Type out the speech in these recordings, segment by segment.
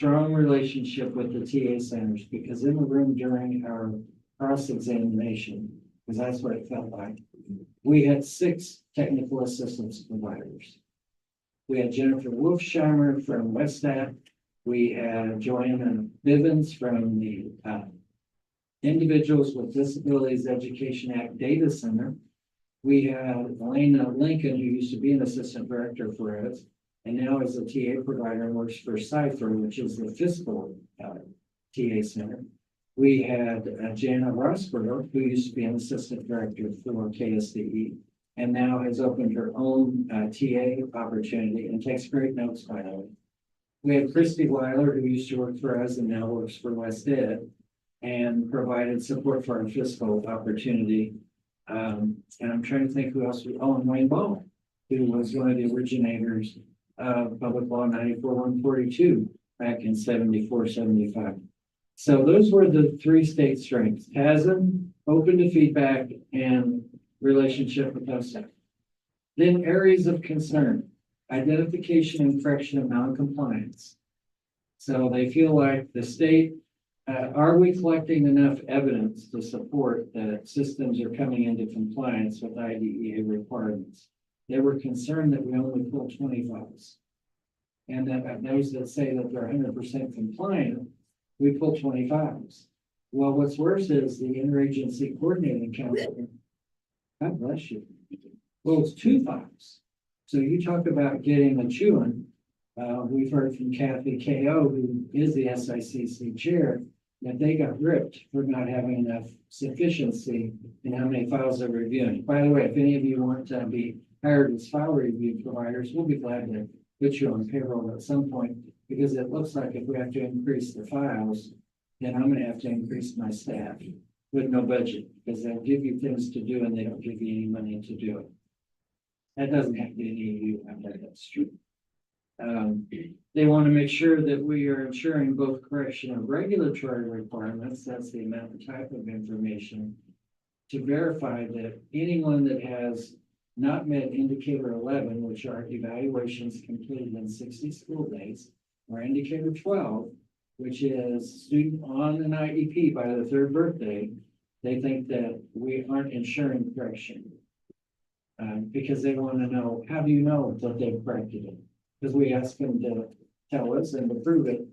strong relationship with the TA centers, because in the room during our cross-examination, because that's what it felt like, we had 6 technical assistance providers. We had Jennifer Wolfsheimer from Westat. We had Joanna Bivens from the Individuals with Disabilities Education Act Data Center. We had Elena Lincoln, who used to be an assistant director for us, and now is a TA provider and works for Cipher, which is the fiscal TA center. We had Jana Rosberg, who used to be an assistant director for KSDE, and now has opened her own TA opportunity and takes great notes, by the way. We had Christy Weiler, who used to work for us and now works for West Ed, and provided support for our fiscal opportunity. And I'm trying to think who else. And Wayne Ball, who was one of the originators of Public Law 94-142 back in 74, 75. So those were the 3 state strengths: KASEA, open to feedback, and relationship with KOSEA. Then areas of concern: identification and correction of noncompliance. So they feel like the state, are we collecting enough evidence to support that systems are coming into compliance with IDEA requirements? They were concerned that we only pull 20 files. And that those that say that they're 100% compliant, we pull 20 files. Well, what's worse is the interagency coordinating council. God bless you. Well, it's 2 files. So you talk about getting a chewing. We've heard from Kathy KO, who is the SICC chair, that they got ripped for not having enough sufficiency in how many files they're reviewing. By the way, if any of you want to be hired as file review providers, we'll be glad to put you on payroll at some point, because it looks like if we have to increase the files, then I'm going to have to increase my staff with no budget, because they'll give you things to do and they don't give you any money to do it. That doesn't have to be any of you. I know that's true. They want to make sure that we are ensuring both correction of regulatory requirements, that's the amount and type of information, to verify that anyone that has not met indicator 11, which are evaluations completed in 60 school days, or indicator 12, which is student on an IEP by the 3rd birthday, they think that we aren't ensuring correction. Because they want to know, how do you know that they've corrected it? Because we ask them to tell us and to prove it,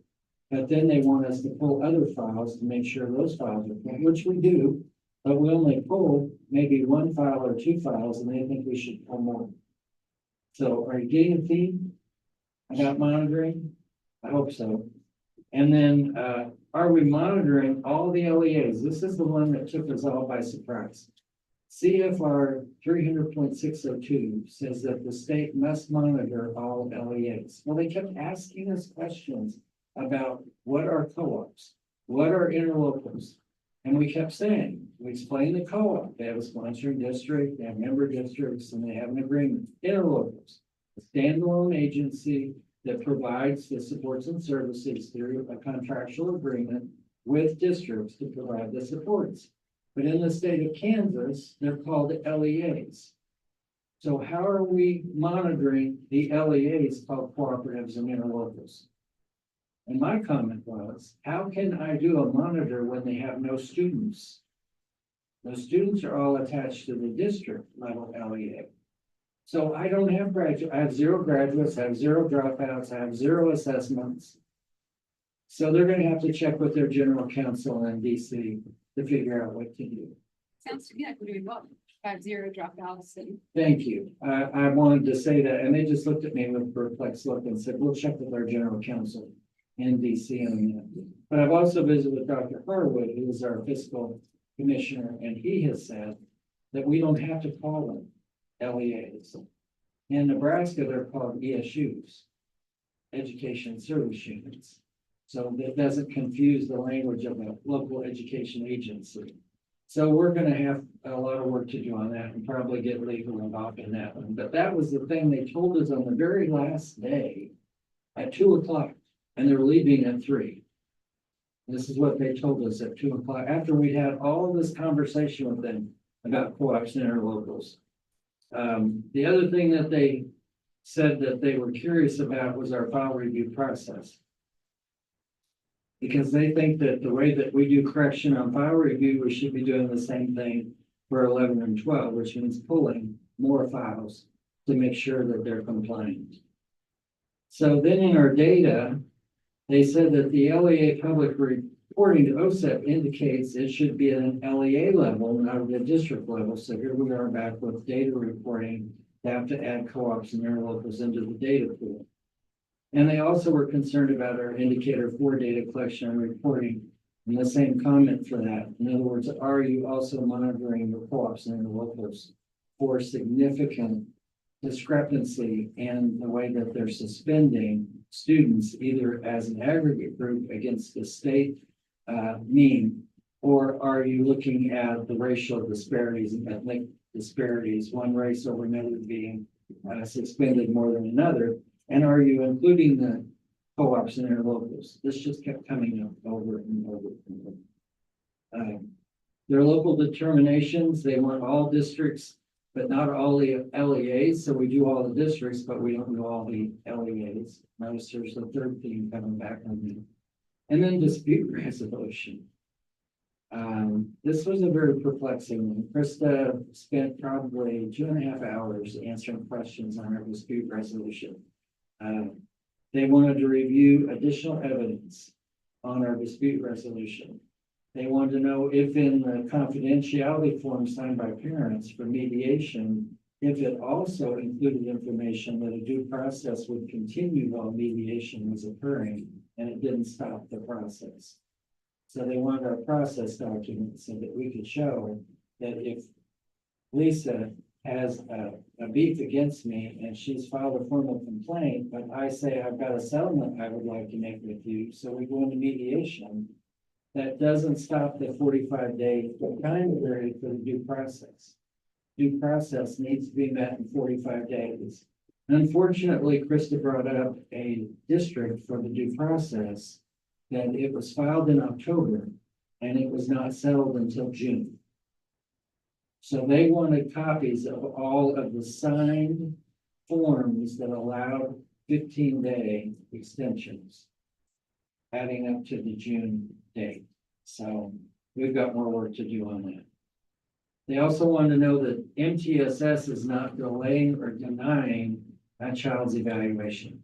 but then they want us to pull other files to make sure those files are full, which we do, but we only pull maybe 1 file or 2 files, and they think we should pull more. So are you getting a theme about monitoring? I hope so. And then are we monitoring all the LEAs? This is the one that took us all by surprise. CFR 300.602 says that the state must monitor all LEAs. Well, they kept asking us questions about what are co-ops, what are interlocals, and we kept saying, we explain the co-op. They have a sponsoring district, they have member districts, and they have an agreement. Interlocals, a standalone agency that provides the supports and services through a contractual agreement with districts to provide the supports. But in the state of Kansas, they're called LEAs. So how are we monitoring the LEAs called cooperatives and interlocals? And my comment was, how can I do a monitor when they have no students? Those students are all attached to the district level LEA. So I don't have graduates. I have 0 graduates, I have 0 dropouts, I have 0 assessments. So they're going to have to check with their general counsel in DC to figure out what to do. Sounds to me like we're doing well. 5 0 dropouts and. Thank you. I wanted to say that, and they just looked at me with a perplexed look and said, we'll check with our general counsel in DC on that. But I've also visited with Dr. Harwood, who is our fiscal commissioner, and he has said that we don't have to call them LEAs. In Nebraska, they're called ESUs, Education Service Units. So that doesn't confuse the language of a local education agency. So we're going to have a lot of work to do on that and probably get legal involved in that one. But that was the thing they told us on the very last day at 2 o'clock, and they're leaving at 3. This is what they told us at 2 o'clock after we had all this conversation with them about co-ops and interlocals. The other thing that they said that they were curious about was our file review process. Because they think that the way that we do correction on file review, we should be doing the same thing for 11 and 12, which means pulling more files to make sure that they're compliant. So then in our data, they said that the LEA public reporting to OSEP indicates it should be at an LEA level, not at the district level. So here we are back with data reporting. They have to add co-ops and interlocals into the data pool. And they also were concerned about our indicator for data collection and reporting. And the same comment for that. In other words, are you also monitoring your co-ops and interlocals for significant discrepancy in the way that they're suspending students, either as an aggregate group against the state mean, or are you looking at the racial disparities and ethnic disparities, one race over another being suspended more than another? And are you including the co-ops and interlocals? This just kept coming up over and over and over. Their local determinations, they want all districts, but not all the LEAs. So we do all the districts, but we don't do all the LEAs. Notice there's a third theme coming back on me. And then dispute resolution. This was a very perplexing one. Krista spent probably 2.5 hours answering questions on our dispute resolution. They wanted to review additional evidence on our dispute resolution. They wanted to know if in the confidentiality form signed by parents for mediation, if it also included information that a due process would continue while mediation was occurring and it didn't stop the process. So they wanted our process document so that we could show that if Lisa has a beef against me and she's filed a formal complaint, but I say I've got a settlement I would like to make with you, so we go into mediation, that doesn't stop the 45-day time period for the due process. Due process needs to be met in 45 days. Unfortunately, Krista brought up a district for the due process that it was filed in October and it was not settled until June. So they wanted copies of all of the signed forms that allowed 15-day extensions, adding up to the June date. So we've got more work to do on that. They also wanted to know that MTSS is not delaying or denying a child's evaluation,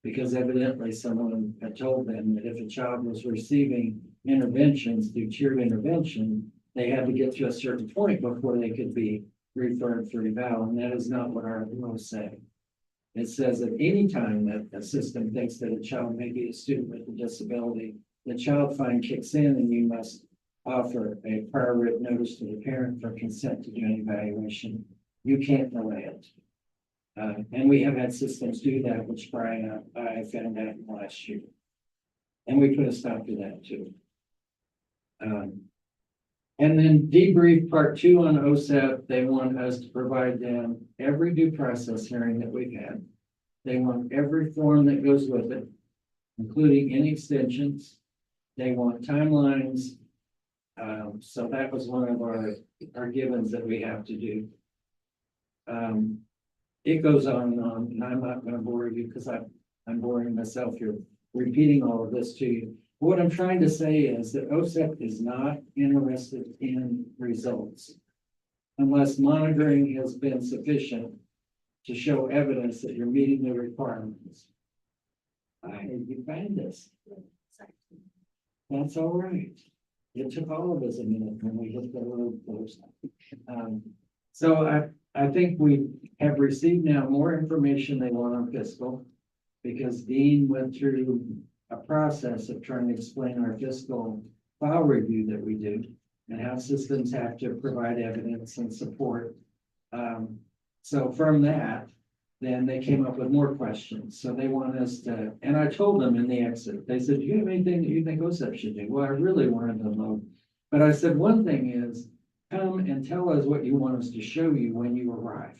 because evidently someone had told them that if a child was receiving interventions through tiered intervention, they had to get to a certain point before they could be referred for eval, and that is not what our rules say. It says at any time that a system thinks that a child may be a student with a disability, the child fine kicks in and you must offer a prior written notice to the parent for consent to do an evaluation. You can't delay it. And we have had systems do that, which Brian, I found out last year. And we put a stop to that too. And then debrief part 2 on OSEP, they want us to provide them every due process hearing that we've had. They want every form that goes with it, including any extensions. They want timelines. So that was one of our givens that we have to do. It goes on and on, and I'm not going to bore you because I'm boring myself here, repeating all of this to you. What I'm trying to say is that OSEP is not interested in results unless monitoring has been sufficient to show evidence that you're meeting the requirements. You find this. That's all right. It took all of us a minute when we hit the road post. So I think we have received now more information they want on fiscal, because Dean went through a process of trying to explain our fiscal file review that we do and how systems have to provide evidence and support. So from that, then they came up with more questions. So they want us to, and I told them in the exit, they said, do you have anything that you think OSEP should do? Well, I really wanted to know. But I said, one thing is, come and tell us what you want us to show you when you arrive.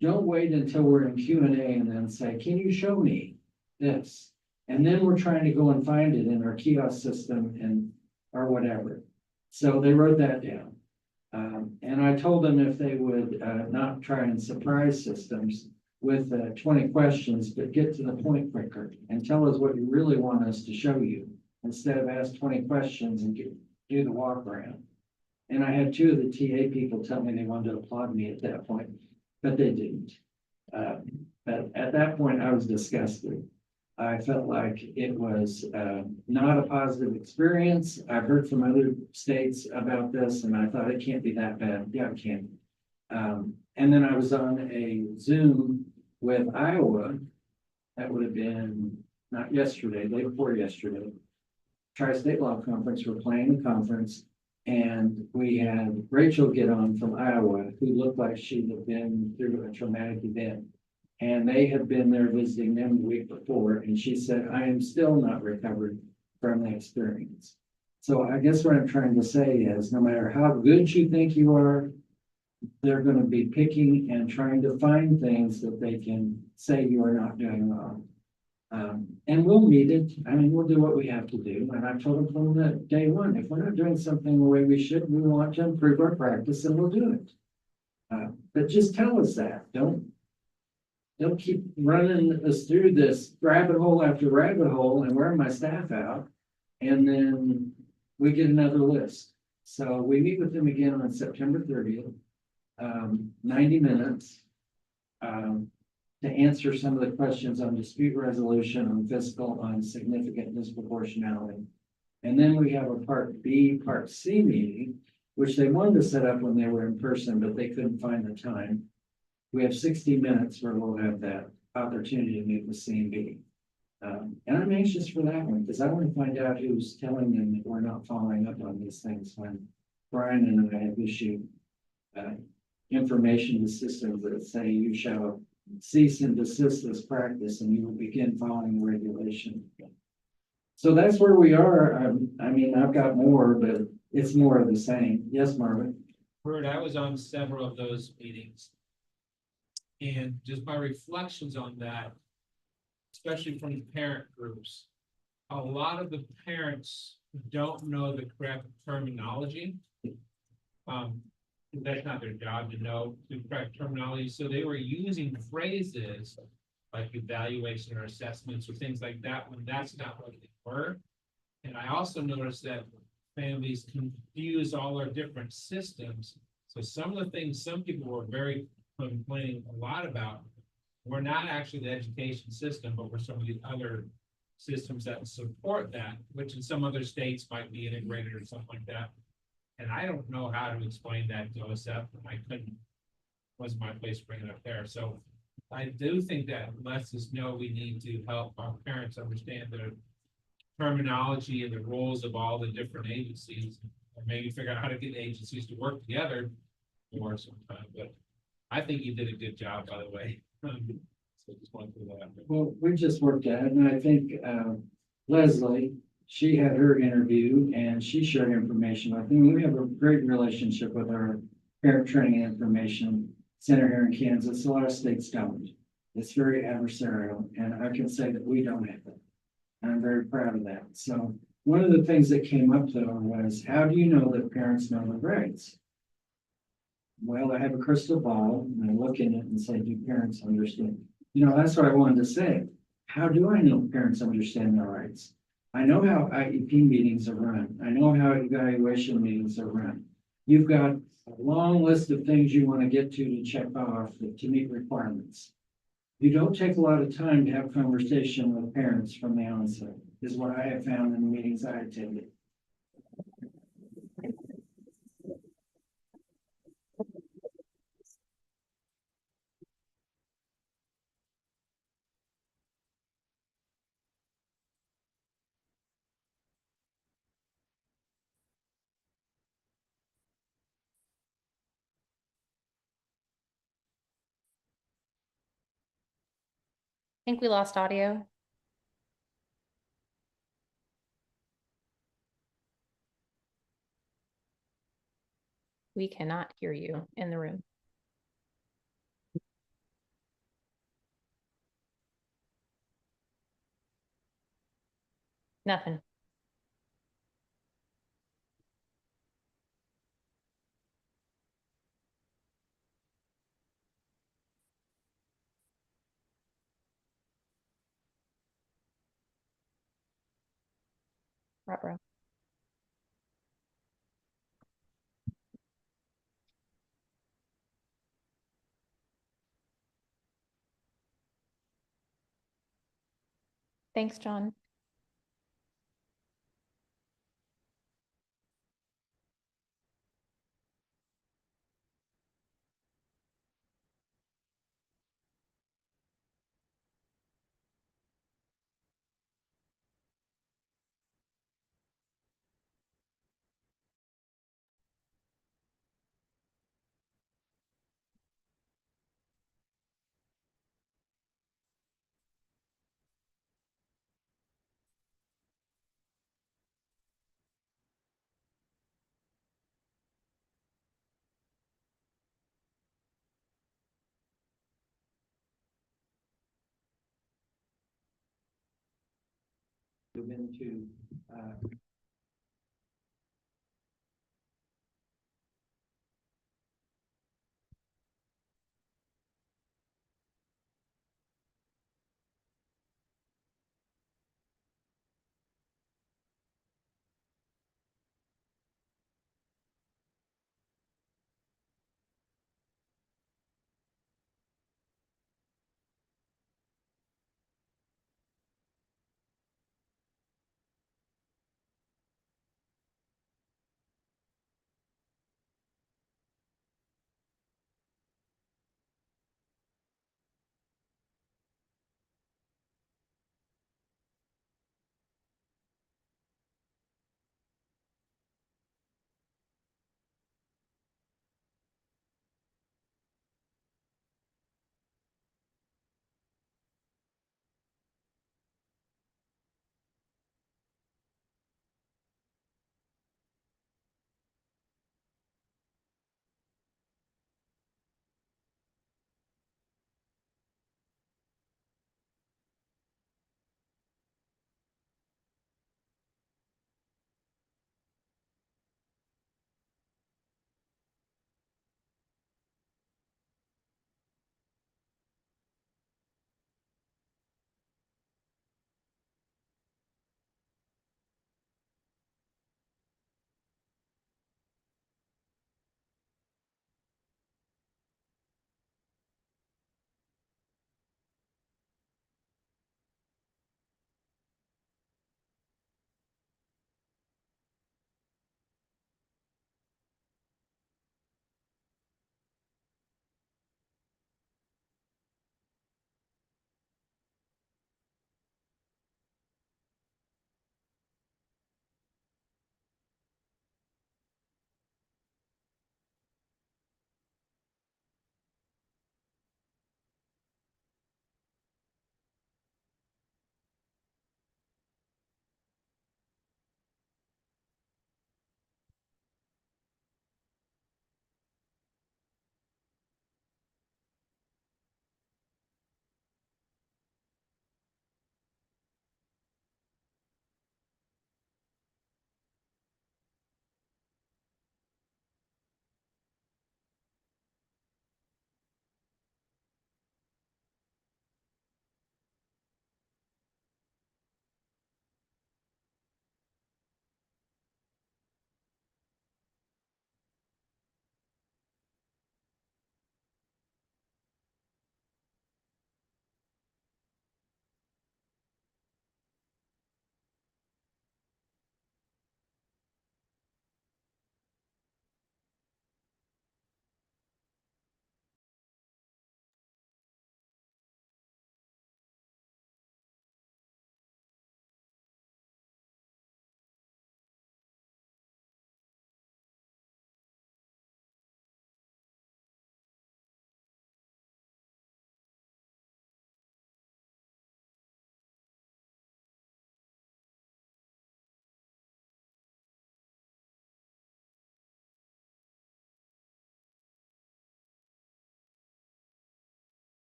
Don't wait until we're in Q&A and then say, can you show me this? And then we're trying to go and find it in our kiosk system and or whatever. So they wrote that down. And I told them if they would not try and surprise systems with 20 questions, but get to the point quicker and tell us what you really want us to show you instead of ask 20 questions and do the walk around. And I had two of the TA people tell me they wanted to applaud me at that point, but they didn't. But at that point, I was disgusted. I felt like it was not a positive experience. I've heard from other states about this, and I thought it can't be that bad. Yeah, it can. And then I was on a Zoom with Iowa. That would have been not yesterday, day before yesterday. Tri-State Law Conference, we're playing the conference, and we had Rachel get on from Iowa, who looked like she'd have been through a traumatic event. And they had been there visiting them the week before, and she said, I am still not recovered from the experience. So I guess what I'm trying to say is, no matter how good you think you are, they're going to be picking and trying to find things that they can say you are not doing wrong. And we'll meet it. I mean, we'll do what we have to do. And I've told them from the day one, if we're not doing something the way we should, we want to improve our practice and we'll do it. But just tell us that. Don't keep running us through this rabbit hole after rabbit hole and wearing my staff out. And then we get another list. So we meet with them again on September 30th, 90 minutes. To answer some of the questions on dispute resolution, on fiscal, on significant disproportionality. And then we have a part B, part C meeting, which they wanted to set up when they were in person, but they couldn't find the time. We have 60 minutes where we'll have that opportunity to meet with C and B. And I'm anxious for that one because I want to find out who's telling them that we're not following up on these things when Brian and I have issued information to systems that say you shall cease and desist this practice and you will begin following the regulation. So that's where we are. I mean, I've got more, but it's more of the same. Yes, Marvin? Bert, I was on several of those meetings. And just my reflections on that, especially from the parent groups, a lot of the parents don't know the correct terminology. That's not their job to know the correct terminology. So they were using phrases like evaluation or assessments or things like that when that's not what they were. And I also noticed that families confuse all our different systems. So some of the things some people were very complaining a lot about were not actually the education system, but were some of the other systems that support that, which in some other states might be integrated or something like that. And I don't know how to explain that to OSF. I couldn't, wasn't my place to bring it up there. So I do think that lets us know we need to help our parents understand the terminology and the roles of all the different agencies, and maybe figure out how to get agencies to work together more sometime. But I think you did a good job, by the way. So just wanted to put that out there. Well, we just worked at it, and I think Leslie, she had her interview and she shared information. I think we have a great relationship with our parent training information center here in Kansas. A lot of states don't. It's very adversarial, and I can say that we don't have it. I'm very proud of that. So one of the things that came up though was, how do you know that parents know their rights? Well, I have a crystal ball and I look in it and say, do parents understand? You know, that's what I wanted to say. How do I know parents understand their rights? I know how IEP meetings are run. I know how evaluation meetings are run. You've got a long list of things you want to get to check off to meet requirements. You don't take a lot of time to have conversation with parents from the onset, is what I have found in the meetings I attended. I think we lost audio. We cannot hear you in the room. Nothing. Ruh-roh. Thanks, John. Move into,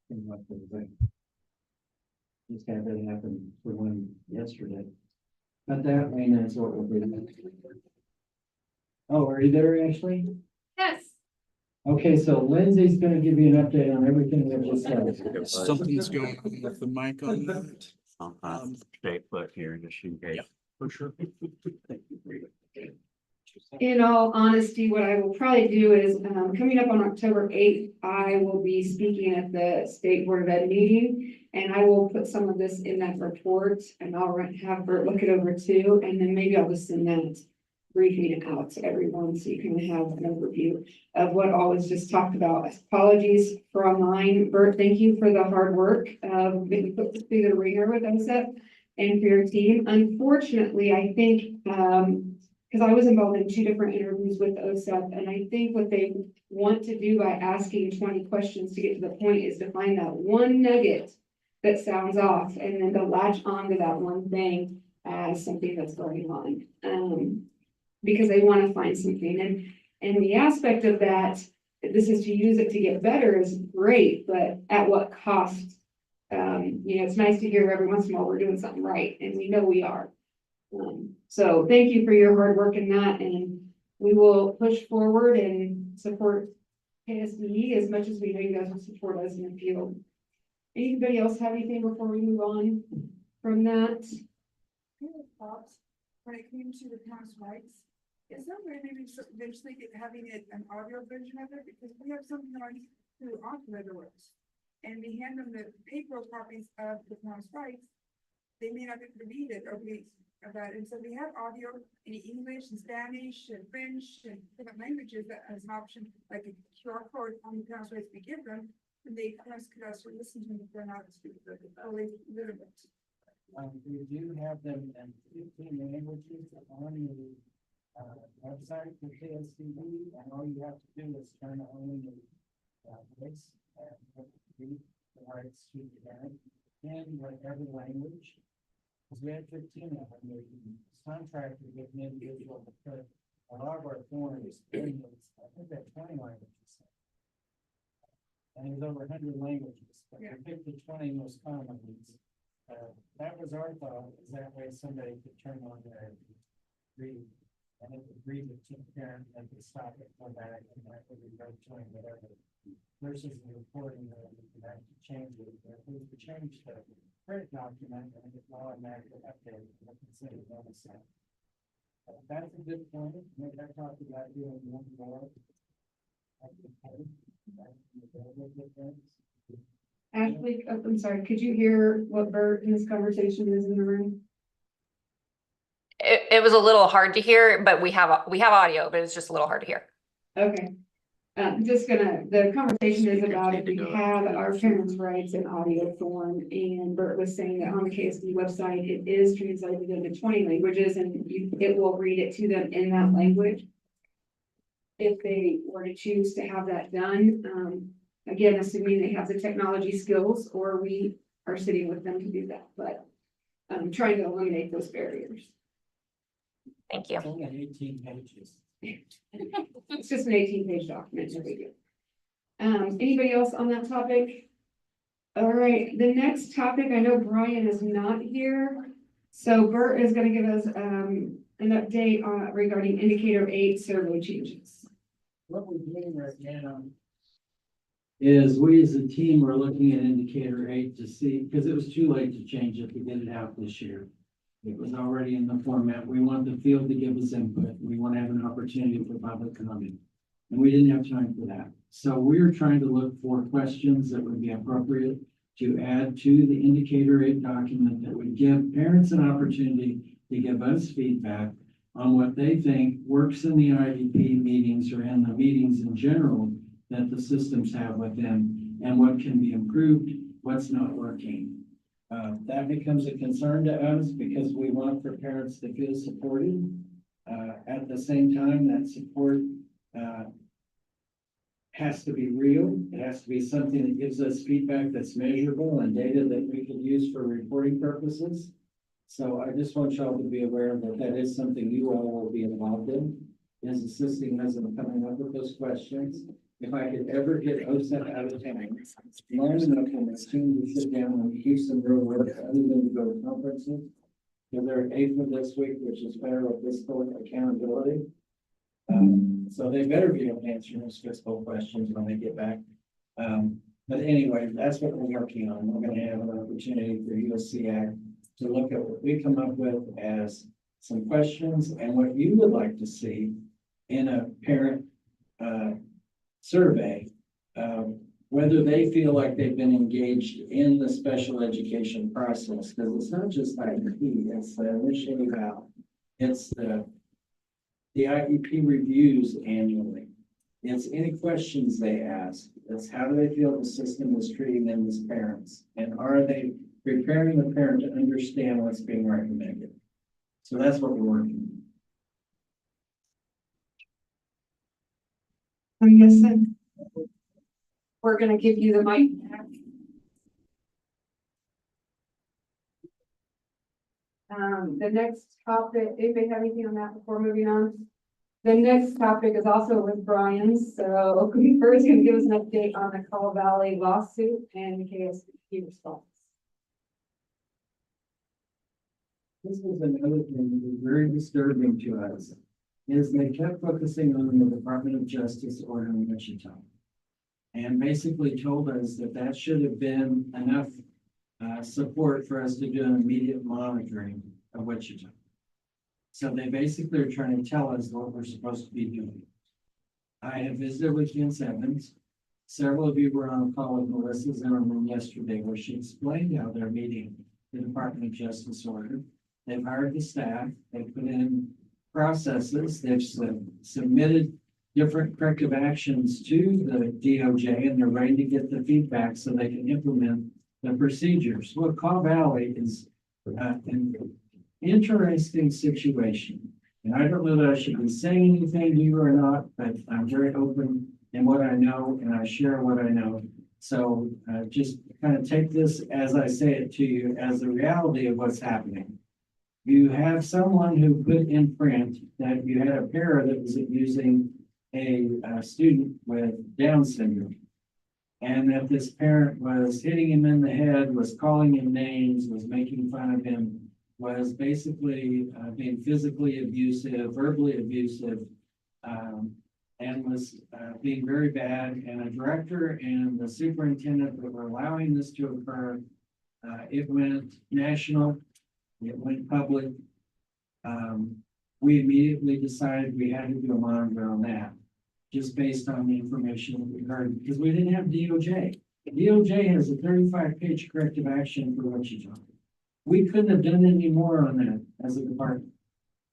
in what they think. Just had that happen for one yesterday. But that, I mean, that's what we'll do. Oh, are you there, Ashley? Yes. Okay, so Lindsay's gonna give you an update on everything that just said. Something's going on with the mic on that. Stay put here just in case. For sure. In all honesty, what I will probably do is, coming up on October 8th, I will be speaking at the State Board of Ed meeting. And I will put some of this in that report and I'll have Bert look it over too. And then maybe I'll just send that briefing out to everyone so you can have an overview of what all was just talked about. Apologies for online. Bert, thank you for the hard work of being put through the ringer with OSEP and for your team. Unfortunately, I think, because I was involved in 2 different interviews with OSEP, and I think what they want to do by asking 20 questions to get to the point is to find that one nugget that sounds off, and then to latch on to that one thing as something that's going on. Because they want to find something, and the aspect of that, this is to use it to get better is great, but at what cost? It's nice to hear every once in a while we're doing something right, and we know we are. So thank you for your hard work in that, and we will push forward and support KSDE as much as we know you guys will support us in the field. Anybody else have anything before we move on from that? Thoughts when it came to the past rights? Is there a way maybe eventually having it an audio version of it? Because we have something on who aren't Leatherworks. And we hand them the paper copies of the past rights. They may not get to read it or read about it. And so we have audio in English and Spanish and French and different languages that as an option, like a QR code on the past rights we give them. And they could actually listen to them if they're not fully literate. We do have them in 15 languages on the website for KSDE, and all you have to do is turn on the voice and read the rights to the parent in whatever language. Because we have 15 of them, it's contracted with an individual to put a lot of our forms in those, I think they're 20 languages. And there's over 100 languages, but we picked the 20 most common ones. That was our thought, is that way somebody could turn on their read, and it would read it to the parent, and could stop it, come back, and that would be right to whatever. Versus the reporting that we could actually change it, if we could change the print document, and it's automatically updated, and consider bonus. That's a good point, maybe I talked about doing one more. Ashley, oh, I'm sorry, could you hear what Bert in this conversation is in the room? It was a little hard to hear, but we have audio, but it's just a little hard to hear. Okay. The conversation is about if we have our parents' rights in audio form, and Bert was saying that on the KSD website, it is translated into 20 languages, and it will read it to them in that language. If they were to choose to have that done, again, assuming they have the technology skills, or we are sitting with them to do that, but I'm trying to eliminate those barriers. Thank you. It's only 18 pages. It's just an 18-page document, no big deal. Anybody else on that topic? All right, the next topic, I know Brian is not here, so Bert is going to give us an update regarding indicator 8 survey changes. What we're doing right now is we as a team are looking at indicator 8 to see, because it was too late to change it to get it out this year. It was already in the format. We want the field to give us input. We want to have an opportunity for public comment. And we didn't have time for that. So we're trying to look for questions that would be appropriate to add to the indicator 8 document that would give parents an opportunity to give us feedback on what they think works in the IDP meetings or in the meetings in general that the systems have with them, and what can be improved, what's not working. That becomes a concern to us because we want for parents to feel supported. At the same time, that support has to be real. It has to be something that gives us feedback that's measurable and data that we can use for reporting purposes. So I just want y'all to be aware that that is something you all will be involved in, is assisting us in coming up with those questions. if I could ever get OSET out of town, long enough and as soon as sit down and do some real work other than to go to conferences. Because they're eighth of this week, which is federal fiscal accountability. So they better be able to answer those fiscal questions when they get back. But anyway, that's what we're working on. We're gonna have an opportunity for USCAC to look at what we come up with as some questions and what you would like to see in a parent survey. Whether they feel like they've been engaged in the special education process, because it's not just IEP, it's the initial eval. It's the IEP reviews annually. It's any questions they ask. It's how do they feel the system is treating them as parents? And are they preparing the parent to understand what's being recommended? So that's what we're working on. I'm guessing we're gonna give you the mic. The next topic, anybody have anything on that before moving on? The next topic is also with Brian, so first gonna give us an update on the Call Valley lawsuit and the KSDE response. This was another thing that was very disturbing to us, is they kept focusing on the Department of Justice order in Wichita. And basically told us that that should have been enough support for us to do an immediate monitoring of Wichita. So they basically are trying to tell us what we're supposed to be doing. I have visited with Jen Evans. Several of you were on a call with Melissa Zimmerman yesterday where she explained how they're meeting the Department of Justice order. They've hired the staff, they've put in processes, they've submitted different corrective actions to the DOJ, and they're ready to get the feedback so they can implement the procedures. Well, Kaw Valley is an interesting situation. And I don't know that I should be saying anything to you or not, but I'm very open in what I know and I share what I know. So just kind of take this as I say it to you as the reality of what's happening. You have someone who put in print that you had a para that was abusing a student with Down syndrome. And that this parent was hitting him in the head, was calling him names, was making fun of him, was basically being physically abusive, verbally abusive, and was being very bad. And a director and the superintendent that were allowing this to occur, it went national. It went public. We immediately decided we had to do a monitor on that, just based on the information that we heard, because we didn't have DOJ. DOJ has a 35-page corrective action for Wichita. We couldn't have done any more on that as a department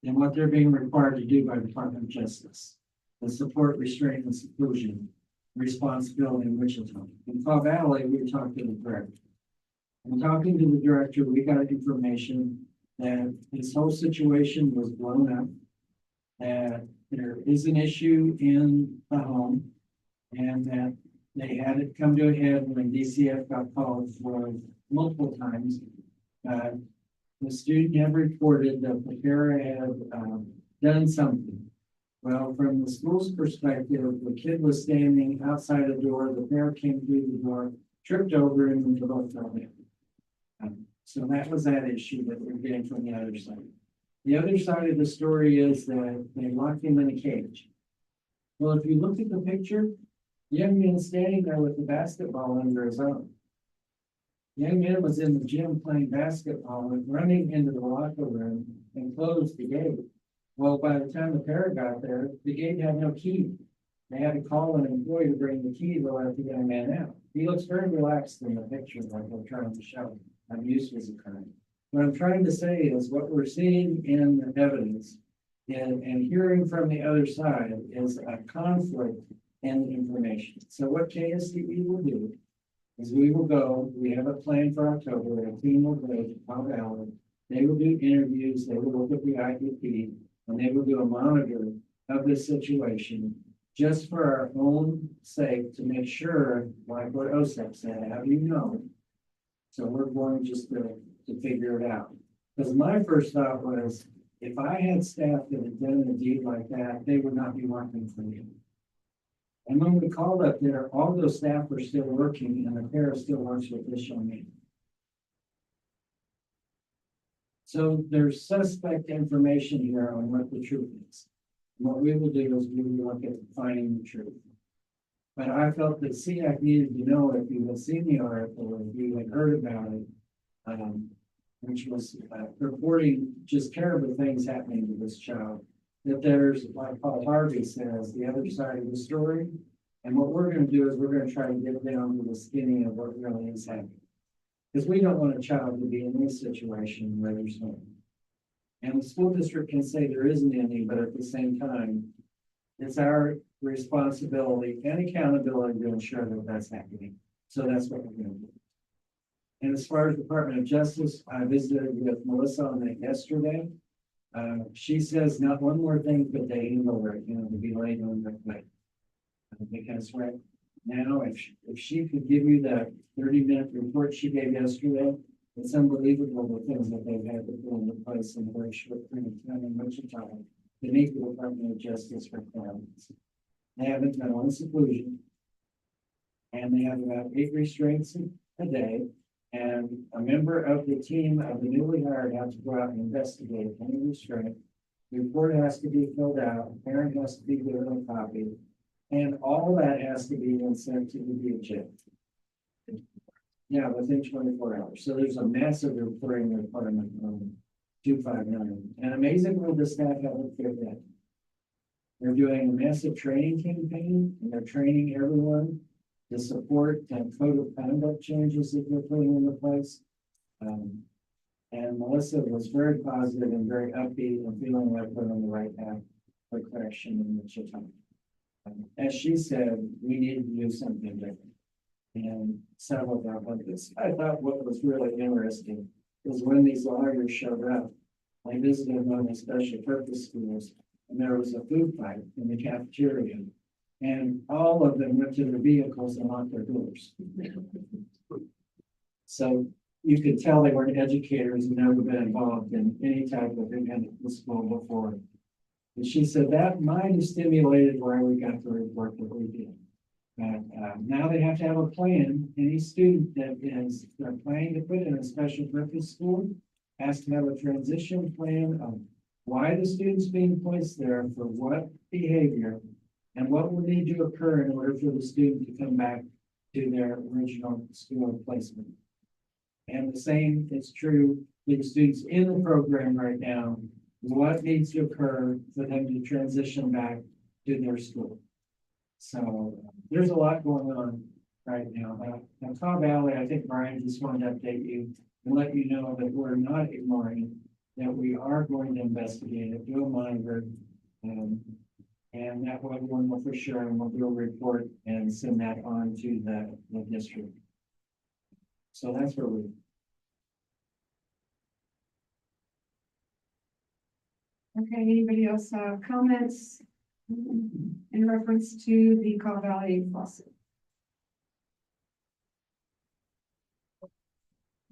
than what they're being required to do by the Department of Justice. The support, restraint, and seclusion responsibility in Wichita. In Kaw Valley, we talked to the director. And talking to the director, we got information that this whole situation was blown up, that there is an issue in the home, and that they had it come to a head when DCF got called for multiple times. The student had reported that the para had done something. Well, from the school's perspective, the kid was standing outside the door, the para came through the door, tripped over, and the both fell in. So that was that issue that we're getting from the other side. The other side of the story is that they locked him in a cage. Well, if you look at the picture, the young man standing there with the basketball under his arm. The young man was in the gym playing basketball and running into the locker room and closed the gate. Well, by the time the parent got there, the gate had no key. They had to call an employee to bring the key to let the young man out. He looks very relaxed in the picture, like they're trying to show. Abuse was occurring. What I'm trying to say is what we're seeing in the evidence and hearing from the other side is a conflict in the information. So what KSDE will do is we will go, we have a plan for October, a team will go to Kaw Valley. They will do interviews, they will look at the IEP, and they will do a monitor of this situation just for our own sake to make sure, like what OSEC said, how do you know? So we're going just to figure it out. Because my first thought was, if I had staff that had done a deed like that, they would not be working for me. And when we called up there, all those staff are still working and the pair still works with this young man. So there's suspect information here on what the truth is. What we will do is we will look at finding the truth. But I felt that SEAC needed to know, if you had seen the article, or if you had heard about it, which was reporting just terrible things happening to this child, that there's, like Paul Harvey says, the other side of the story. And what we're going to do is we're going to try to get down to the skinny of what really is happening. Because we don't want a child to be in this situation where there's no. And the school district can say there isn't any, but at the same time, it's our responsibility and accountability to ensure that that's happening. So that's what we're going to do. And as far as Department of Justice, I visited with Melissa on that yesterday. She says not one more thing could they handle it, to be laid on their plate. Because right now, if she could give you that 30-minute report she gave yesterday, it's unbelievable the things that they've had to put into place in a very short period of time in Wichita to meet the Department of Justice requirements. They haven't done one seclusion, and they have about 8 restraints a day. And a member of the team of the newly hired has to go out and investigate any restraint. The report has to be filled out, a parent has to be given a copy, and all that has to be then sent to the DHA. Yeah, within 24 hours. So there's a massive reporting requirement on 259. And amazingly, the staff haven't figured that. They're doing a massive training campaign, and they're training everyone to support and code of conduct changes that they're putting into place. And Melissa was very positive and very upbeat and feeling like we're on the right path for correction in Wichita. As she said, we need to do something different. And several of our this. I thought what was really interesting was when these lawyers showed up, I visited one of the special purpose schools, and there was a food fight in the cafeteria. And all of them went to their vehicles and locked their doors. So you could tell they weren't educators and never been involved in any type of event at the school before. And she said that might have stimulated why we got the report that we did. But now they have to have a plan. Any student that is planning to put in a special purpose school has to have a transition plan of why the student's being placed there, for what behavior, and what will need to occur in order for the student to come back to their original school placement. And the same is true for the students in the program right now. What needs to occur for them to transition back to their school? So there's a lot going on right now. Now, Cobb Valley, I think Brian just wanted to update you and let you know that we're not ignoring, that we are going to investigate it, do a monitor, and that one will for sure, and we'll do a report and send that on to the district. So that's where we. Okay, anybody else have comments in reference to the Cobb Valley lawsuit?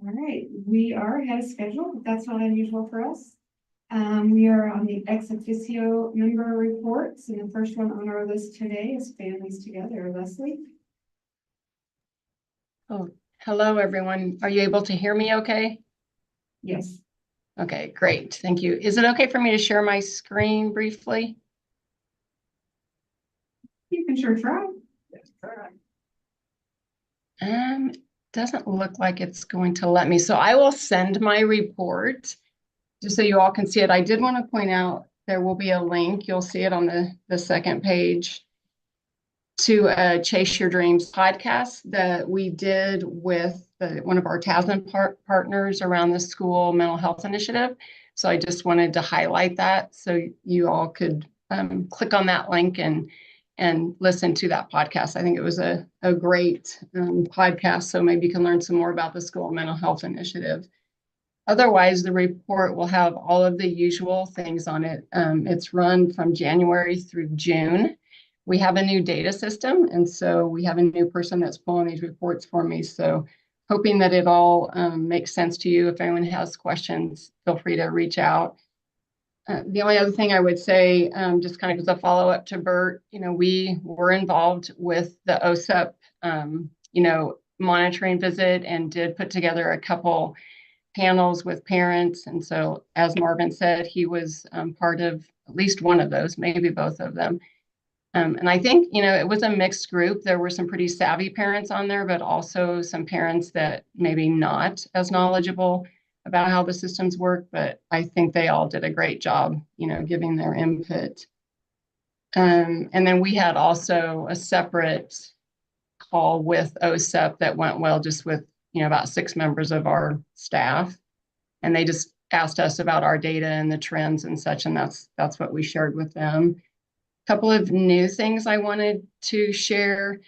All right, we are ahead of schedule, but that's not unusual for us. We are on the ex officio member reports, and the first one on our list today is Families Together. Leslie? Oh, hello, everyone. Are you able to hear me okay? Yes. Okay, great. Thank you. Is it okay for me to share my screen briefly? You can sure try. Doesn't look like it's going to let me. So I will send my report just so you all can see it. I did want to point out there will be a link. You'll see it on the second page to Chase Your Dreams podcast that we did with one of our TASN partners around the school mental health initiative. So I just wanted to highlight that so you all could click on that link and listen to that podcast. I think it was a great podcast. So maybe you can learn some more about the school mental health initiative. Otherwise, the report will have all of the usual things on it. It's run from January through June. We have a new data system, and so we have a new person that's pulling these reports for me. So hoping that it all makes sense to you. If anyone has questions, feel free to reach out. The only other thing I would say, just kind of as a follow-up to Bert, we were involved with the OSEP, monitoring visit and did put together a couple panels with parents. And so, as Marvin said, he was part of at least one of those, maybe both of them. And I think, it was a mixed group. There were some pretty savvy parents on there, but also some parents that maybe not as knowledgeable about how the systems work. But I think they all did a great job, giving their input. And then we had also a separate call with OSEP that went well, just with, about 6 members of our staff. And they just asked us about our data and the trends and such. And that's what we shared with them. Couple of new things I wanted to share.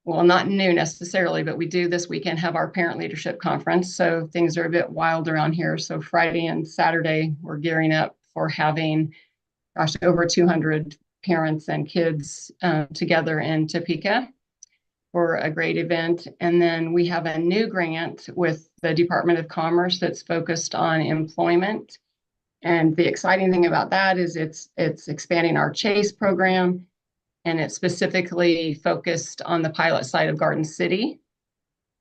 Well, not new necessarily, but we do this weekend have our parent leadership conference. So things are a bit wild around here. So Friday and Saturday, we're gearing up for having, over 200 parents and kids together in Topeka for a great event. And then we have a new grant with the Department of Commerce that's focused on employment. And the exciting thing about that is it's expanding our Chase program, and it's specifically focused on the pilot site of Garden City.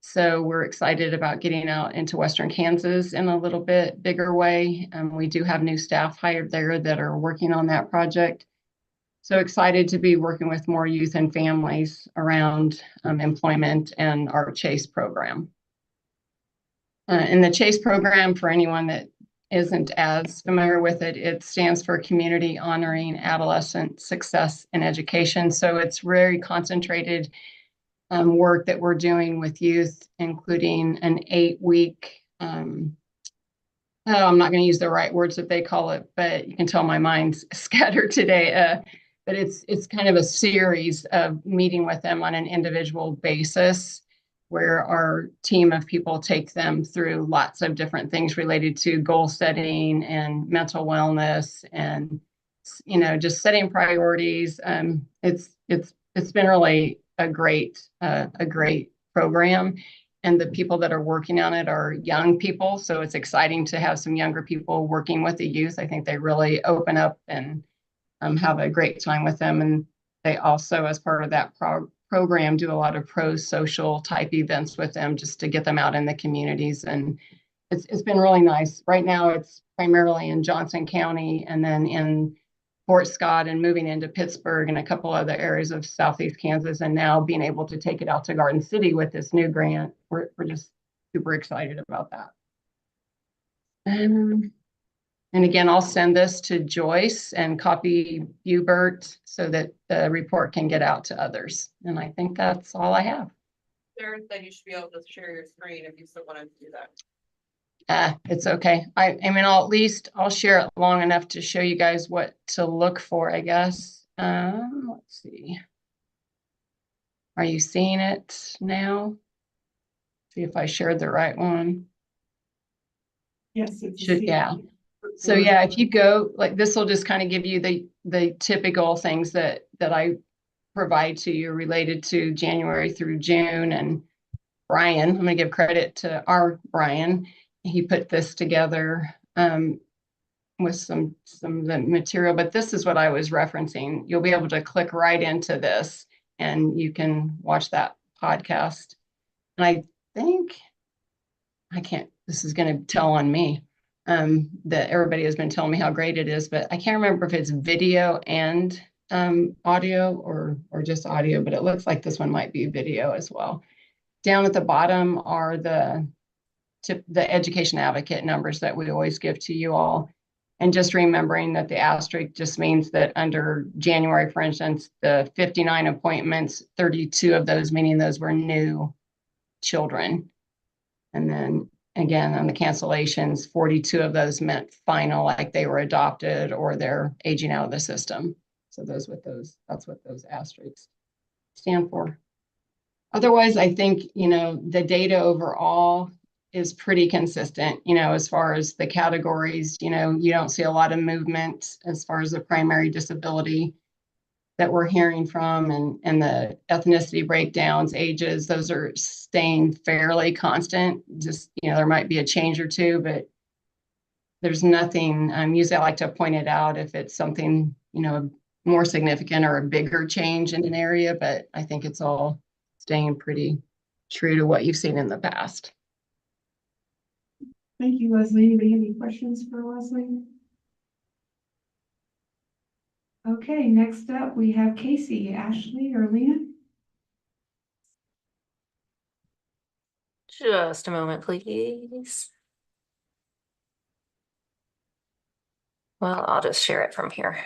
So we're excited about getting out into Western Kansas in a little bit bigger way. We do have new staff hired there that are working on that project. So excited to be working with more youth and families around employment and our Chase program. And the Chase program, for anyone that isn't as familiar with it, it stands for Community Honoring Adolescent Success in Education. So it's very concentrated work that we're doing with youth, including an 8-week, I'm not going to use the right words that they call it, but you can tell my mind's scattered today. But it's kind of a series of meeting with them on an individual basis, where our team of people take them through lots of different things related to goal setting and mental wellness and, just setting priorities. It's been really a great program. And the people that are working on it are young people. So it's exciting to have some younger people working with the youth. I think they really open up and have a great time with them. And they also, as part of that program, do a lot of pro-social type events with them just to get them out in the communities. And it's been really nice. Right now, it's primarily in Johnson County and then in Fort Scott and moving into Pittsburgh and a couple other areas of Southeast Kansas. And now being able to take it out to Garden City with this new grant, we're just super excited about that. And again, I'll send this to Joyce and copy you, Bert, so that the report can get out to others. And I think that's all I have. Sharon said you should be able to share your screen if you still want to do that. It's okay. I mean, I'll share it long enough to show you guys what to look for, I guess. Let's see. Are you seeing it now? See if I shared the right one. Yes, it should. Yeah. So yeah, if you go, like, this will just kind of give you the typical things that I provide to you related to January through June. And Brian, I'm going to give credit to our Brian. He put this together with some of the material, but this is what I was referencing. You'll be able to click right into this and you can watch that podcast. And I think this is going to tell on me. That everybody has been telling me how great it is, but I can't remember if it's video and audio or just audio, but it looks like this one might be video as well. Down at the bottom are the education advocate numbers that we always give to you all. And just remembering that the asterisk just means that under January, for instance, the 59 appointments, 32 of those, meaning those were new children. And then again, on the cancellations, 42 of those meant final, like they were adopted or they're aging out of the system. So that's what those asterisks stand for. Otherwise, I think, the data overall is pretty consistent, as far as the categories, you don't see a lot of movement as far as the primary disability that we're hearing from, and the ethnicity breakdowns, ages, those are staying fairly constant. Just, there might be a change or two, but there's nothing, usually I like to point it out if it's something, you know, more significant or a bigger change in an area, but I think it's all staying pretty true to what you've seen in the past. Thank you, Leslie. Anybody have any questions for Leslie? Okay, next up, we have Casey, Ashley, or Lena. Just a moment, please. Well, I'll just share it from here.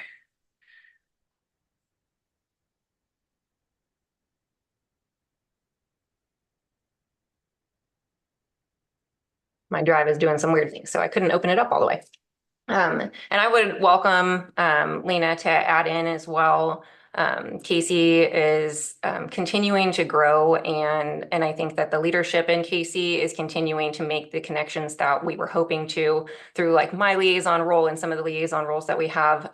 My drive is doing some weird things, so I couldn't open it up all the way. And I would welcome Lena to add in as well. Casey is continuing to grow, and I think that the leadership in Casey is continuing to make the connections that we were hoping to through like my liaison role and some of the liaison roles that we have.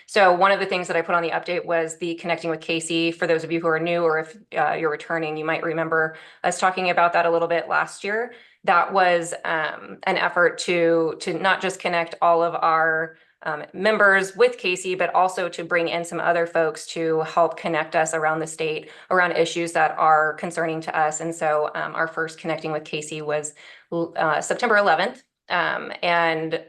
So one of the things that I put on the update was the connecting with Casey. For those of you who are new, or if you're returning, you might remember us talking about that a little bit last year. That was an effort to not just connect all of our members with Casey, but also to bring in some other folks to help connect us around the state, around issues that are concerning to us. And so our first connecting with Casey was September 11th. And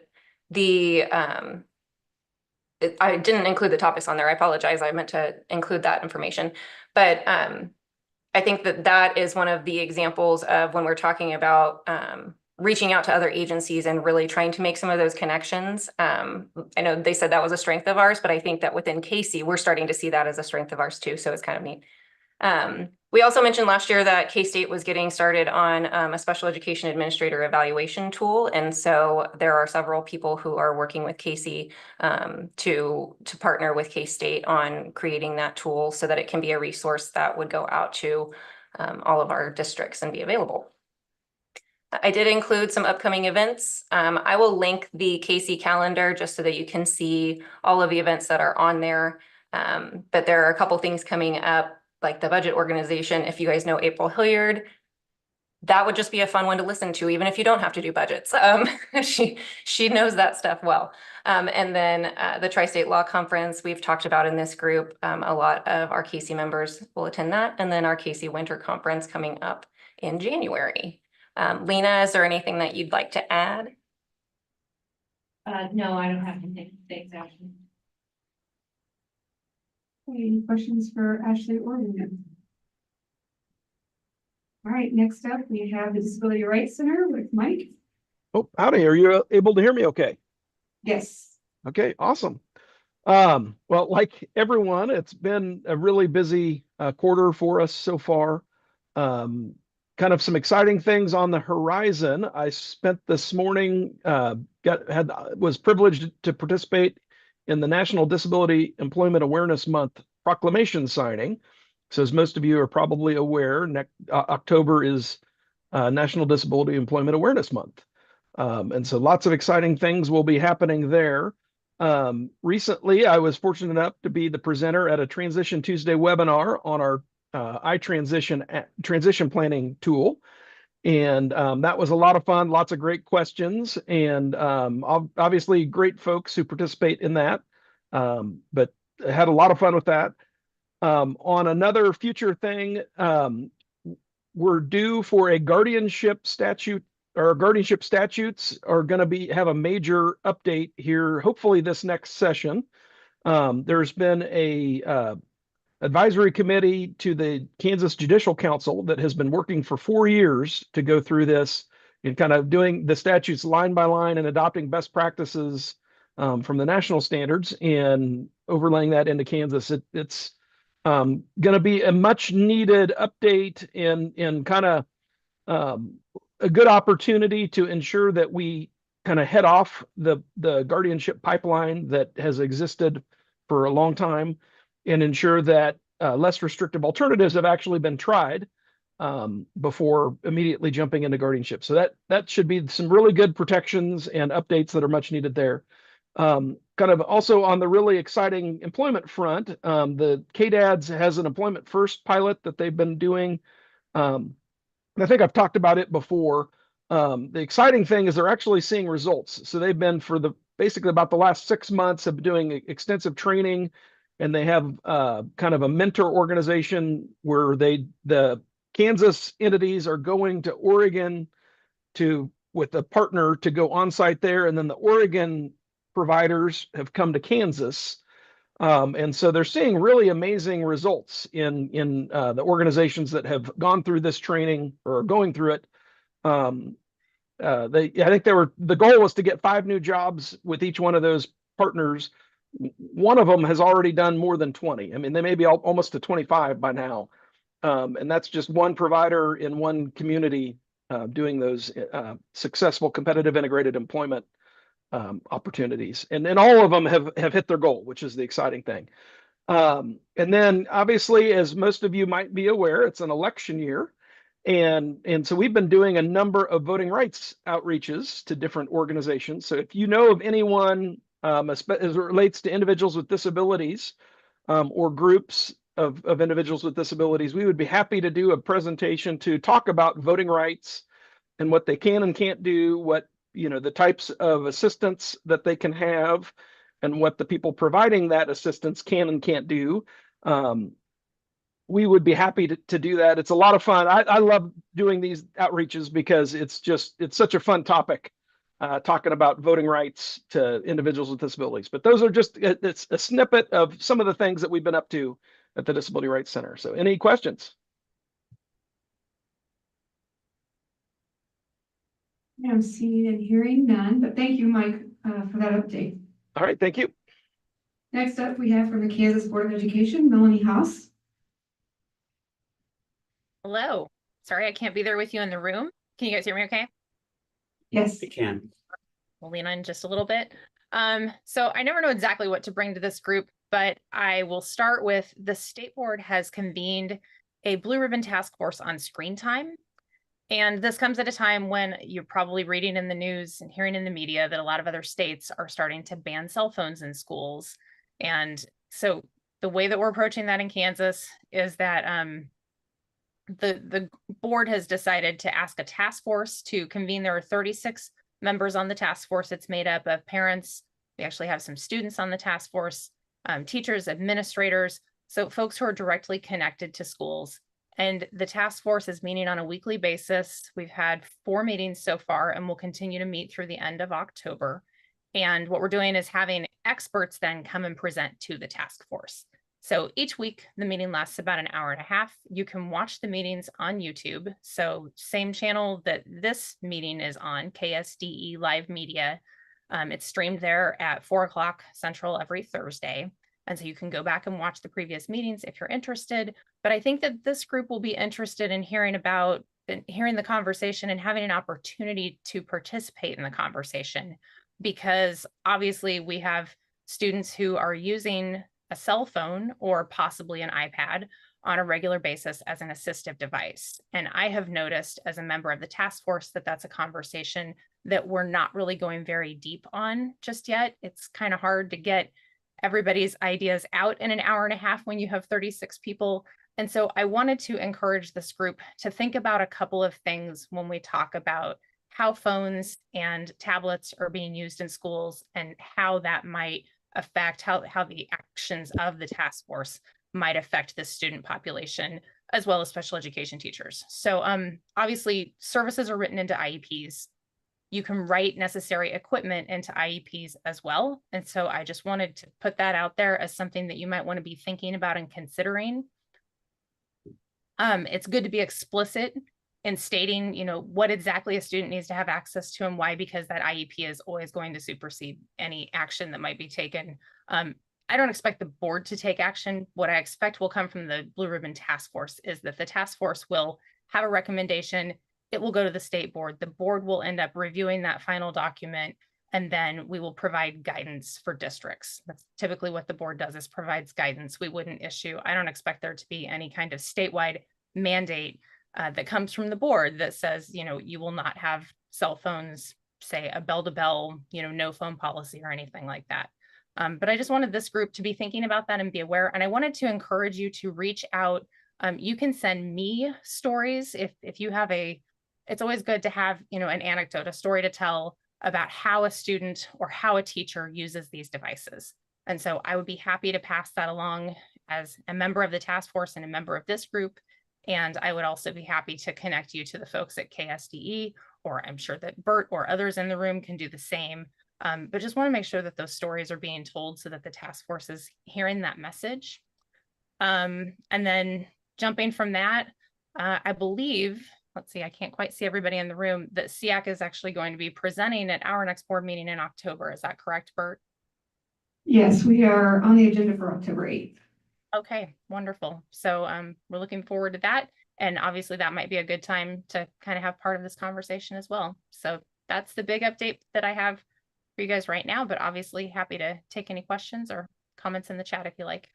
I didn't include the topics on there. I apologize. I meant to include that information. But I think that that is one of the examples of when we're talking about reaching out to other agencies and really trying to make some of those connections. I know they said that was a strength of ours, but I think that within Casey, we're starting to see that as a strength of ours too. So it's kind of neat. We also mentioned last year that K-State was getting started on a special education administrator evaluation tool. And so there are several people who are working with Casey to partner with K-State on creating that tool so that it can be a resource that would go out to all of our districts and be available. I did include some upcoming events. I will link the Casey calendar just so that you can see all of the events that are on there. But there are a couple things coming up, like the budget organization. If you guys know April Hilliard, that would just be a fun one to listen to, even if you don't have to do budgets. She knows that stuff well. And then the Tri-State Law Conference we've talked about in this group. A lot of our Casey members will attend that. And then our Casey Winter Conference coming up in January. Lena, is there anything that you'd like to add? No, I don't have anything. Thanks, Ashley. Any questions for Ashley or Lena? All right, next up, we have the Disability Rights Center with Mike. Oh, howdy. Are you able to hear me okay? Yes. Okay, awesome. Well, like everyone, it's been a really busy quarter for us so far. Kind of some exciting things on the horizon. I spent this morning, was privileged to participate in the National Disability Employment Awareness Month proclamation signing. So as most of you are probably aware, October is National Disability Employment Awareness Month. And so lots of exciting things will be happening there. Recently, I was fortunate enough to be the presenter at a Transition Tuesday webinar on our transition planning tool. And that was a lot of fun, lots of great questions, and obviously great folks who participate in that. But I had a lot of fun with that. On another future thing, we're due for a guardianship statute, or guardianship statutes are going to have a major update here, hopefully this next session. There's been a advisory committee to the Kansas Judicial Council that has been working for 4 years to go through this and kind of doing the statutes line by line and adopting best practices from the national standards and overlaying that into Kansas. It's going to be a much needed update and kind of a good opportunity to ensure that we kind of head off the guardianship pipeline that has existed for a long time and ensure that less restrictive alternatives have actually been tried before immediately jumping into guardianship. So that should be some really good protections and updates that are much needed there. Kind of also on the really exciting employment front, the KDADS has an employment first pilot that they've been doing. I think I've talked about it before, The exciting thing is they're actually seeing results. So they've been for basically about the last 6 months of doing extensive training, and they have kind of a mentor organization where the Kansas entities are going to Oregon with a partner to go on site there, and then the Oregon providers have come to Kansas. And so they're seeing really amazing results in the organizations that have gone through this training or are going through it. I think the goal was to get 5 new jobs with each one of those partners. One of them has already done more than 20. I mean, they may be almost to 25 by now. And that's just one provider in one community doing those successful competitive integrated employment opportunities. And all of them have hit their goal, which is the exciting thing. And then obviously, as most of you might be aware, it's an election year. And so we've been doing a number of voting rights outreaches to different organizations. So if you know of anyone as it relates to individuals with disabilities or groups of individuals with disabilities, we would be happy to do a presentation to talk about voting rights and what they can and can't do, what, the types of assistance that they can have, and what the people providing that assistance can and can't do. We would be happy to do that. It's a lot of fun. I love doing these outreaches because it's such a fun topic, talking about voting rights to individuals with disabilities. But those are it's a snippet of some of the things that we've been up to at the Disability Rights Center. So any questions? I'm seeing and hearing none, but thank you, Mike, for that update. All right, thank you. Next up, we have from the Kansas Board of Education, Melanie House. Hello. Sorry, I can't be there with you in the room. Can you guys hear me okay? Yes. We can. We'll lean on just a little bit. So I never know exactly what to bring to this group, but I will start with the state board has convened a blue ribbon task force on screen time. And this comes at a time when you're probably reading in the news and hearing in the media that a lot of other states are starting to ban cell phones in schools. And so the way that we're approaching that in Kansas is that the board has decided to ask a task force to convene. There are 36 members on the task force. It's made up of parents. We actually have some students on the task force, teachers, administrators, so folks who are directly connected to schools. And the task force is meeting on a weekly basis. We've had 4 meetings so far, and we'll continue to meet through the end of October. And what we're doing is having experts then come and present to the task force. So each week, the meeting lasts about an hour and a half. You can watch the meetings on YouTube. So same channel that this meeting is on, KSDE Live Media. It's streamed there at 4 o'clock Central every Thursday. And so you can go back and watch the previous meetings if you're interested. But I think that this group will be interested in hearing the conversation and having an opportunity to participate in the conversation, because obviously we have students who are using a cell phone or possibly an iPad on a regular basis as an assistive device. And I have noticed as a member of the task force that that's a conversation that we're not really going very deep on just yet. It's kind of hard to get everybody's ideas out in an hour and a half when you have 36 people. And so I wanted to encourage this group to think about a couple of things when we talk about how phones and tablets are being used in schools and how that might affect how the actions of the task force might affect the student population, as well as special education teachers. So obviously services are written into IEPs. You can write necessary equipment into IEPs as well. And so I just wanted to put that out there as something that you might want to be thinking about and considering. It's good to be explicit in stating, what exactly a student needs to have access to and why, because that IEP is always going to supersede any action that might be taken. I don't expect the board to take action. What I expect will come from the Blue Ribbon Task Force is that the task force will have a recommendation. It will go to the state board. The board will end up reviewing that final document, and then we will provide guidance for districts. That's typically what the board does, is provides guidance. We wouldn't issue, I don't expect there to be any kind of statewide mandate that comes from the board that says, you will not have cell phones, say a bell-to-bell, no phone policy or anything like that. But I just wanted this group to be thinking about that and be aware. And I wanted to encourage you to reach out. You can send me stories if you have a it's always good to have, you know, an anecdote, a story to tell about how a student or how a teacher uses these devices. And so I would be happy to pass that along as a member of the task force and a member of this group. And I would also be happy to connect you to the folks at KSDE, or I'm sure that Bert or others in the room can do the same. But just want to make sure that those stories are being told so that the task force is hearing that message. And then jumping from that, I believe, let's see, I can't quite see everybody in the room, that SEAC is actually going to be presenting at our next board meeting in October. Is that correct, Bert? Yes, we are on the agenda for October 8th. Okay, wonderful. So we're looking forward to that. And obviously that might be a good time to kind of have part of this conversation as well. So that's the big update that I have for you guys right now, but obviously happy to take any questions or comments in the chat if you like.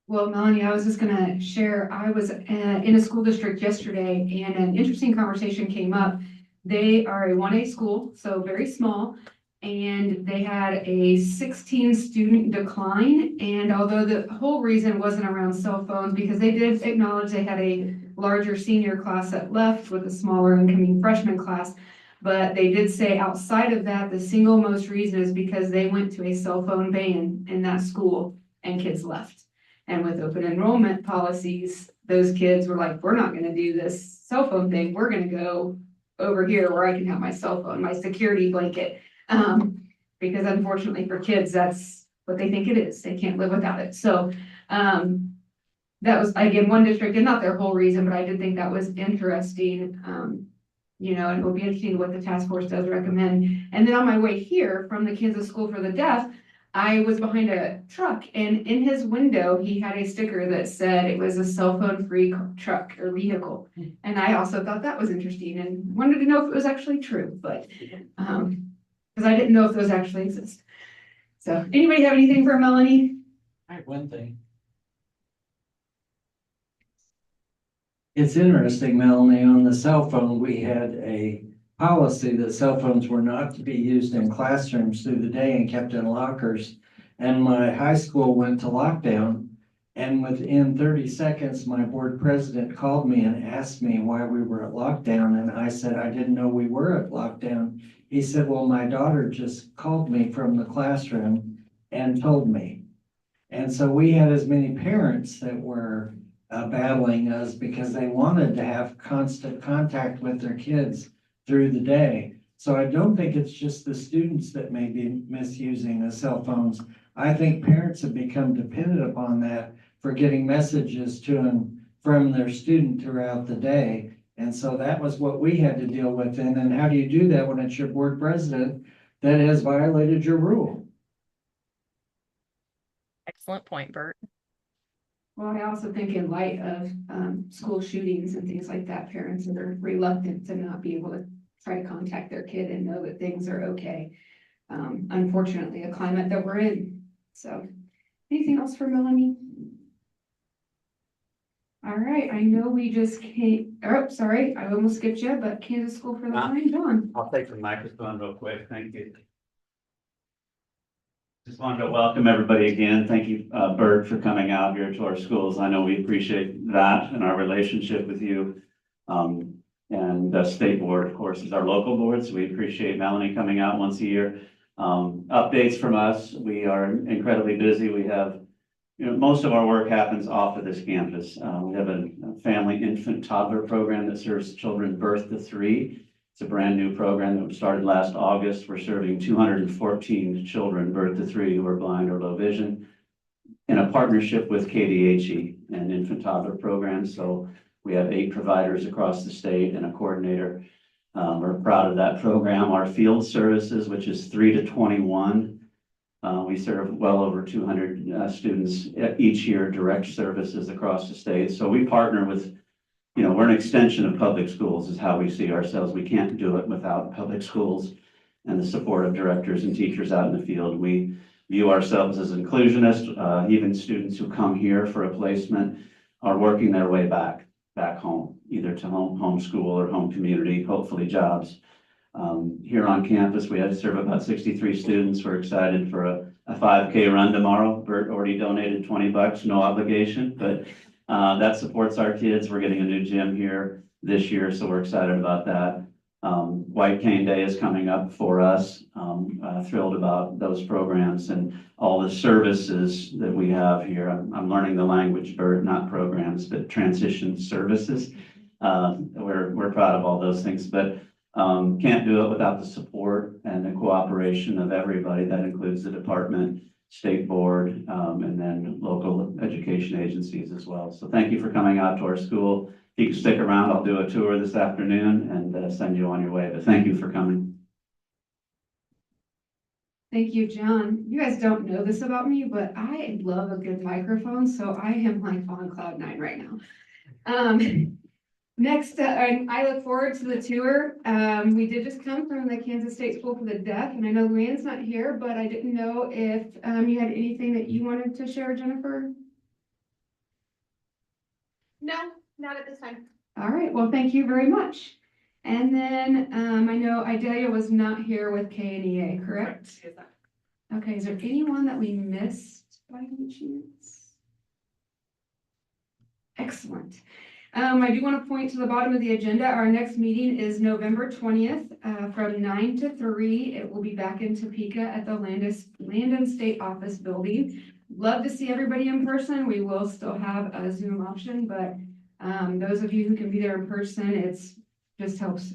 Well, Melanie, I was just gonna share, I was in a school district yesterday and an interesting conversation came up. They are a 1A school, so very small, and they had a 16 student decline. And although the whole reason wasn't around cell phones, because they did acknowledge they had a larger senior class that left with a smaller incoming freshman class. But they did say outside of that, the single most reason is because they went to a cell phone ban in that school and kids left. And with open enrollment policies, those kids were like, we're not gonna do this cell phone thing. We're gonna go over here where I can have my cell phone, my security blanket. Because unfortunately for kids, that's what they think it is. They can't live without it. So, that was, again, one district and not their whole reason, but I did think that was interesting. You know, and it will be interesting what the task force does recommend. And then on my way here from the Kansas School for the Deaf, I was behind a truck and in his window, he had a sticker that said it was a cell phone free truck or vehicle. And I also thought that was interesting and wanted to know if it was actually true, but, because I didn't know if those actually exist. So anybody have anything for Melanie? I have one thing. It's interesting, Melanie, on the cell phone, we had a policy that cell phones were not to be used in classrooms through the day and kept in lockers. And my high school went to lockdown. And within 30 seconds, my board president called me and asked me why we were at lockdown. And I said, I didn't know we were at lockdown. He said, well, my daughter just called me from the classroom and told me. And so we had as many parents that were battling us because they wanted to have constant contact with their kids through the day. So I don't think it's just the students that may be misusing the cell phones. I think parents have become dependent upon that for getting messages to and from their student throughout the day. And so that was what we had to deal with. And then how do you do that when it's your board president that has violated your rule? Excellent point, Bert. Well, I also think in light of school shootings and things like that, parents are reluctant to not be able to try to contact their kid and know that things are okay. Unfortunately, a climate that we're in. So anything else for Melanie? All right, I know we just came, oh, sorry, I almost skipped you, but Kansas School for the Blind, John. I'll take the microphone real quick. Thank you. Just wanted to welcome everybody again. Thank you, Bert, for coming out here to our schools. I know we appreciate that and our relationship with you. And the state board, of course, is our local board, so we appreciate Melanie coming out once a year. Updates from us. We are incredibly busy. We have, you know, most of our work happens off of this campus. We have a family infant toddler program that serves children birth to 3. It's a brand new program that started last August. We're serving 214 children birth to 3 who are blind or low vision in a partnership with KDHE and infant toddler program. So we have 8 providers across the state and a coordinator. We're proud of that program. Our field services, which is 3 to 21. We serve well over 200 students each year, direct services across the state. So we partner with, you know, we're an extension of public schools is how we see ourselves. We can't do it without public schools and the support of directors and teachers out in the field. We view ourselves as inclusionists. Even students who come here for a placement are working their way back home, either to home school or home community, hopefully jobs. Here on campus, we have serve about 63 students. We're excited for a 5K run tomorrow. Bert already donated $20, no obligation, but that supports our kids. We're getting a new gym here this year, so we're excited about that. White Cane Day is coming up for us. Thrilled about those programs and all the services that we have here. I'm learning the language, Bert, not programs, but transition services. We're proud of all those things, but can't do it without the support and the cooperation of everybody. That includes the department, state board, and then local education agencies as well. So thank you for coming out to our school. If you can stick around, I'll do a tour this afternoon and send you on your way, but thank you for coming. Thank you, John. You guys don't know this about me, but I love a good microphone, so I am like on cloud 9 right now. Next, I look forward to the tour. We did just come from the Kansas State School for the Deaf, and I know Luann's not here, but I didn't know if you had anything that you wanted to share, Jennifer? No, not at this time. All right, well, thank you very much. And then I know Idalia was not here with KNEA, correct? Okay, is there anyone that we missed by any chance? Excellent. I do want to point to the bottom of the agenda. Our next meeting is November 20th from 9 to 3. It will be back in Topeka at the Landon State Office Building. Love to see everybody in person. We will still have a Zoom option, but those of you who can be there in person, it's just helps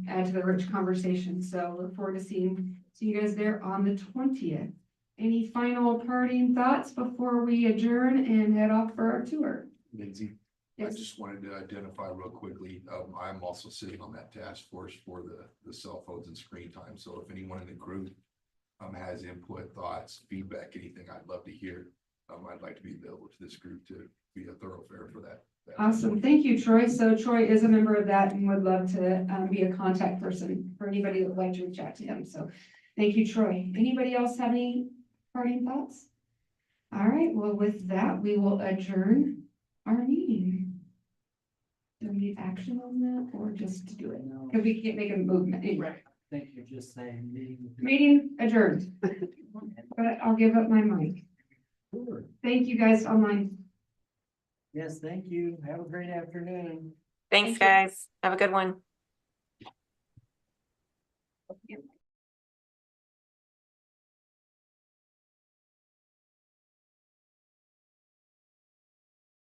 add to the rich conversation. So look forward to seeing you guys there on the 20th. Any final parting thoughts before we adjourn and head off for our tour? Lindsay, I just wanted to identify real quickly, I'm also sitting on that task force for the cell phones and screen time. So if anyone in the group has input, thoughts, feedback, anything, I'd love to hear. I'd like to be available to this group to be a thoroughfare for that. Awesome. Thank you, Troy. So Troy is a member of that and would love to be a contact person for anybody that would like to reach out to him. So thank you, Troy. Anybody else have any parting thoughts? All right. Well, with that, we will adjourn our meeting. Do we need action on that or just to do it? Because we can't make a movement. Right. I think you're just saying Meeting adjourned. But I'll give up my mic. Sure. Thank you guys online. Yes, thank you. Have a great afternoon. Thanks, guys. Have a good one. Yep.